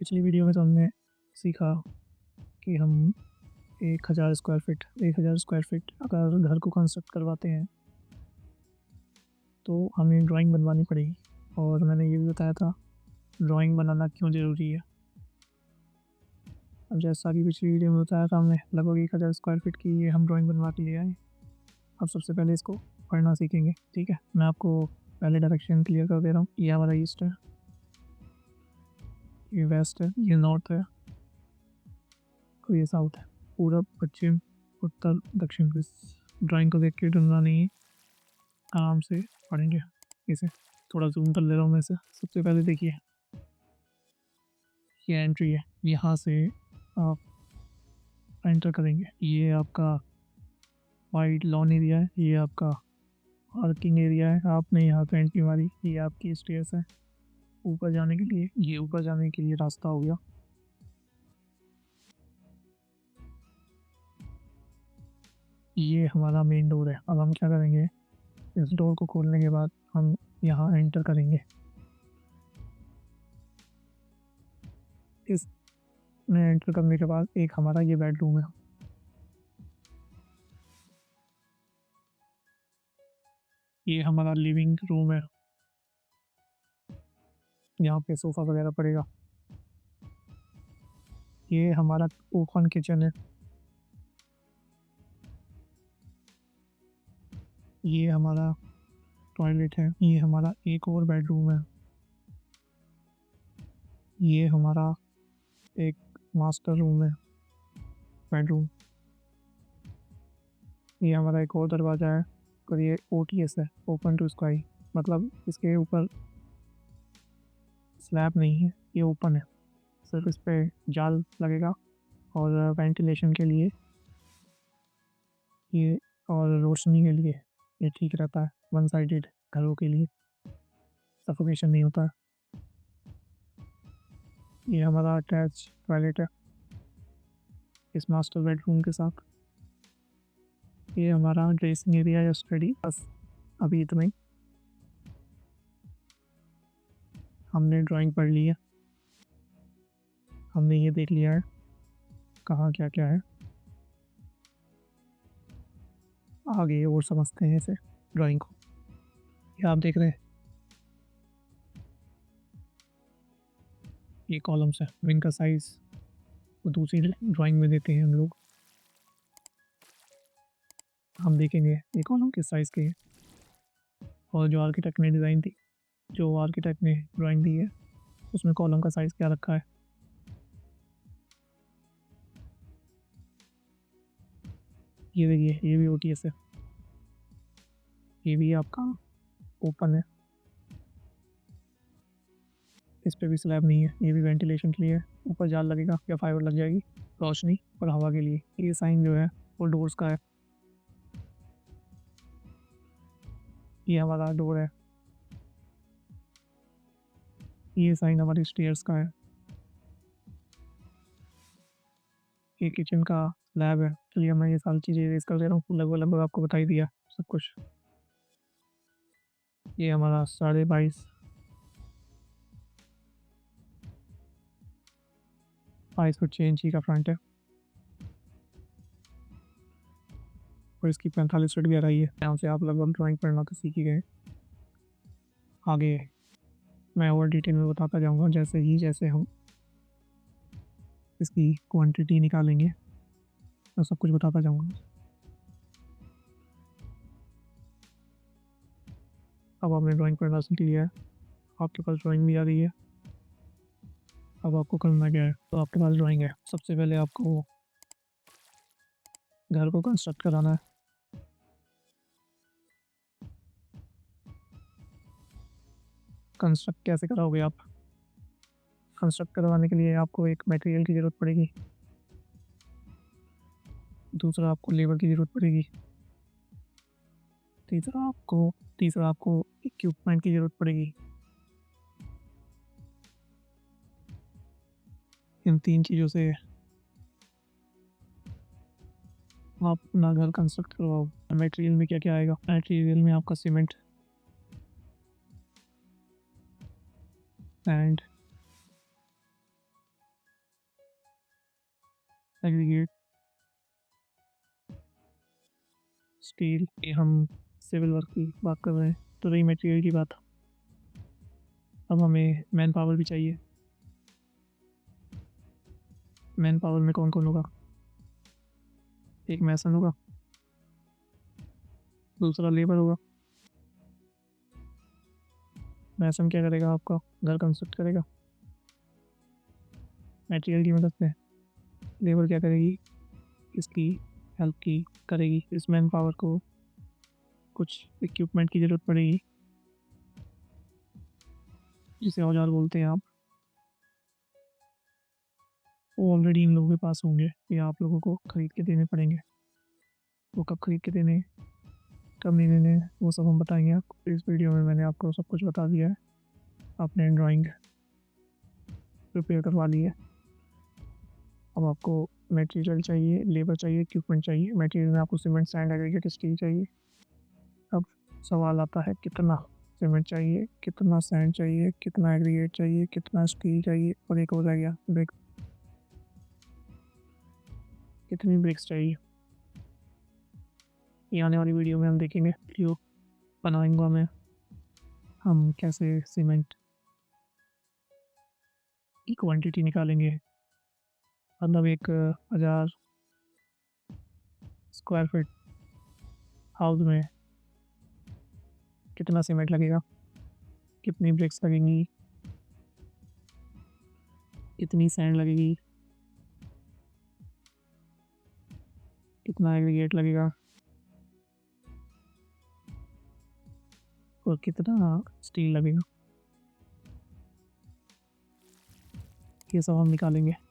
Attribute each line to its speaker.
Speaker 1: पिछली वीडियो में तो हमने सीखा कि हम 1000 स्क्वायर फीट अगर घर को कंस्ट्रक्ट करवाते हैं तो हमें ड्राइंग बनवानी पड़ेगी। और मैंने ये भी बताया था ड्राइंग बनाना क्यों ज़रूरी है। अब जैसा कि पिछली वीडियो में बताया था हमने लगभग 1000 स्क्वायर फीट की ये हम ड्राइंग बनवा के ले आए। अब सबसे पहले इसको पढ़ना सीखेंगे। ठीक है, मैं आपको पहले डायरेक्शन क्लियर कर दे रहा हूँ। ये हमारा ईस्ट है, ये वेस्ट है, ये नॉर्थ है और ये साउथ है। पूरब, पश्चिम, उत्तर, दक्षिण। इस ड्राइंग को देख के डरना नहीं है, आराम से पढ़ेंगे इसे। थोड़ा जूम कर ले रहा हूँ मैं इसे। सबसे पहले देखिए ये एंट्री है, यहाँ से आप एंटर करेंगे। ये आपका वाइड लॉन एरिया है, ये आपका पार्किंग एरिया है। आपने यहाँ पे एंट्री मारी, ये आपकी स्टेयर्स है ऊपर जाने के लिए। ये ऊपर जाने के लिए रास्ता हो गया। ये हमारा मेन डोर है। अब हम क्या करेंगे, इस डोर को खोलने के बाद हम यहाँ एंटर करेंगे। इस में एंटर करने के बाद एक हमारा ये बेडरूम है। ये हमारा लिविंग रूम है, यहाँ पे सोफ़ा वगैरह पड़ेगा। ये हमारा ओपन किचन है। ये हमारा टॉयलेट है। ये हमारा एक और बेडरूम है। ये हमारा एक मास्टर रूम है, बेडरूम। ये हमारा एक और दरवाज़ा है और ये OTS है, ओपन टू स्काई। मतलब इसके ऊपर स्लैब नहीं है, ये ओपन है। सिर्फ इस पर जाल लगेगा और वेंटिलेशन के लिए ये और रोशनी के लिए ये ठीक रहता है। वन साइडेड घरों के लिए सफोकेशन नहीं होता है। ये हमारा अटैच टॉयलेट है इस मास्टर बेडरूम के साथ। ये हमारा ड्रेसिंग एरिया या स्टडी। बस अभी इतना ही। हमने ड्राइंग पढ़ ली है, हमने ये देख लिया है कहाँ क्या क्या है। आगे और समझते हैं इसे, ड्राइंग को। ये आप देख रहे हैं, ये कॉलम्स है। विंग का साइज तो दूसरी ड्राइंग में देते हैं हम लोग। हम देखेंगे ये कॉलम किस साइज़ के है और जो आर्किटेक्ट ने डिज़ाइन दी, जो आर्किटेक्ट ने ड्राइंग दी है उसमें कॉलम का साइज़ क्या रखा है। ये देखिए, ये भी OTS है। ये भी आपका ओपन है, इस पे भी स्लैब नहीं है। ये भी वेंटिलेशन के लिए है, ऊपर जाल लगेगा या फाइबर लग जाएगी रोशनी और हवा के लिए। ये साइन जो है वो डोर्स का है। ये हमारा डोर है। ये साइन हमारी स्टेयर्स का है। ये किचन का लैब है। चलिए मैं ये सारी चीज़ें इरेज कर दे रहा हूँ, लगभग लगभग आपको बता ही दिया सब कुछ। ये हमारा 22.5 फुट 6 इंची का फ्रंट है और इसकी 45 फीट गहराई है। यहाँ से आप लगभग ड्राइंग पढ़ना तो सीख ही गए। आगे मैं और डिटेल में बताता जाऊँगा जैसे हम इसकी क्वांटिटी निकालेंगे तो सब कुछ बताता जाऊँगा। अब आपने ड्राइंग पढ़ना सीख लिया है, आपके पास ड्राइंग भी आ रही है। अब आपको करना क्या है, तो आपके पास ड्राइंग है। सबसे पहले आपको घर को कंस्ट्रक्ट कराना है। कंस्ट्रक्ट कैसे कराओगे आप, कंस्ट्रक्ट करवाने के लिए आपको एक मटेरियल की ज़रूरत पड़ेगी, दूसरा आपको लेबर की ज़रूरत पड़ेगी, तीसरा आपको इक्विपमेंट की ज़रूरत पड़ेगी। इन 3 चीज़ों से आप अपना घर कंस्ट्रक्ट करवाओ। मटेरियल में क्या क्या आएगा, मटेरियल में आपका सीमेंट, सैंड, एग्रीगेट, स्टील। ये हम सिविल वर्क की बात कर रहे हैं, तो रही मटेरियल की बात। अब हमें मैन पावर भी चाहिए। मैन पावर में कौन कौन होगा? एक मैसन होगा, दूसरा लेबर होगा। मैसन क्या करेगा? आपका घर कंस्ट्रक्ट करेगा मटेरियल की मदद से। लेबर क्या करेगी? इसकी हेल्प की करेगी। इस मैन पावर को कुछ इक्विपमेंट की ज़रूरत पड़ेगी, जिसे औजार बोलते हैं आप। वो ऑलरेडी इन लोगों के पास होंगे या आप लोगों को ख़रीद के देने पड़ेंगे। वो कब खरीद के देने, कब नहीं देने, वो सब हम बताएंगे आपको। इस वीडियो में मैंने आपको सब कुछ बता दिया है। आपने ड्राइंग प्रिपेयर करवा ली है। अब आपको मटेरियल चाहिए, लेबर चाहिए, इक्विपमेंट चाहिए। मटेरियल में आपको सीमेंट, सैंड, एग्रीगेट, स्टील चाहिए। अब सवाल आता है कितना सीमेंट चाहिए, कितना सैंड चाहिए, कितना एग्रीगेट चाहिए, कितना स्टील चाहिए, और एक हो गया ब्रिक, कितनी ब्रिक्स चाहिए। ये आने वाली वीडियो में हम देखेंगे। वीडियो बनाएंगा मैं हम कैसे सीमेंट की क्वांटिटी निकालेंगे। मतलब 1000 स्क्वायर फीट हाउस में कितना सीमेंट लगेगा, कितनी ब्रिक्स लगेंगी, कितनी सैंड लगेगी, कितना एग्रीगेट लगेगा, और कितना स्टील लगेगा। ये सब हम निकालेंगे।